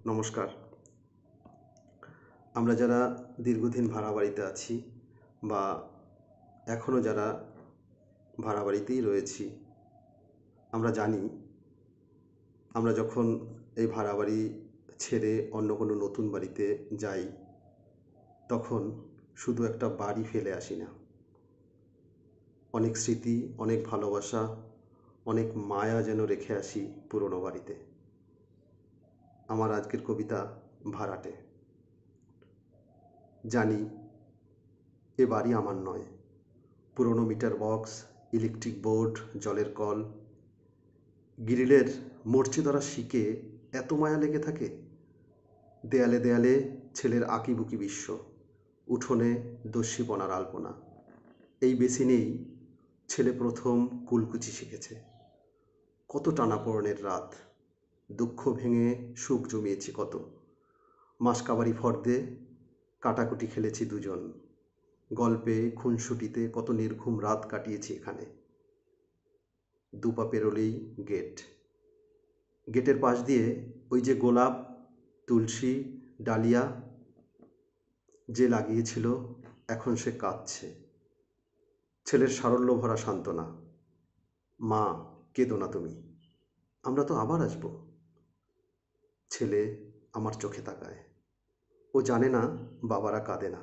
নমস্কার। আমরা যারা দীর্ঘদিন ভাড়া বাড়িতে আছি বা এখনও যারা ভাড়া বাড়িতেই রয়েছি, আমরা জানি আমরা যখন এই ভাড়া বাড়ি ছেড়ে অন্য কোনো নতুন বাড়িতে যাই, তখন শুধু একটা বাড়ি ফেলে আসি না, অনেক স্মৃতি, অনেক ভালোবাসা, অনেক মায়া যেন রেখে আসি পুরনো বাড়িতে। আমার আজকের কবিতা ভাড়াটে। জানি এ বাড়ি আমার নয়। পুরনো মিটার বক্স, ইলেকট্রিক বোর্ড, জলের কল, গ্রিলের মরচে ধরা শিকে এত মায়া লেগে থাকে। দেয়ালে দেয়ালে ছেলের আঁকিবুকি বিশ্ব, উঠোনে দস্যিপনার আলপনা। এই বেসিনেই ছেলে প্রথম কুলকুচি শিখেছে। কত টানাপোড়েনের রাত, দুঃখ ভেঙে সুখ জমিয়েছি কত। মাসকাবারি ফর্দে কাটাকুটি খেলেছি দুজন। গল্পে খুনসুটিতে কত নির্ঘুম রাত কাটিয়েছি এখানে। দুপা পেরোলেই গেট। গেটের পাশ দিয়ে ওই যে গোলাপ, তুলসী, ডালিয়া যে লাগিয়েছিল, এখন সে কাঁদছে। ছেলের সারল্য ভরা সান্ত্বনা, মা কেঁদো না তুমি, আমরা তো আবার আসবো। ছেলে আমার চোখে তাকায়। ও জানে না বাবারা কাঁদে না,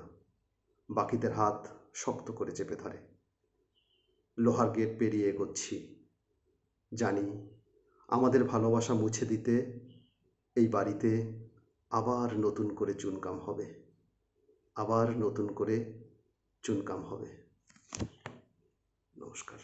বাকিদের হাত শক্ত করে চেপে ধরে। লোহার গেট পেরিয়ে এগোচ্ছি। জানি আমাদের ভালোবাসা মুছে দিতে এই বাড়িতে আবার নতুন করে চুনকাম হবে, আবার নতুন করে চুনকাম হবে। নমস্কার।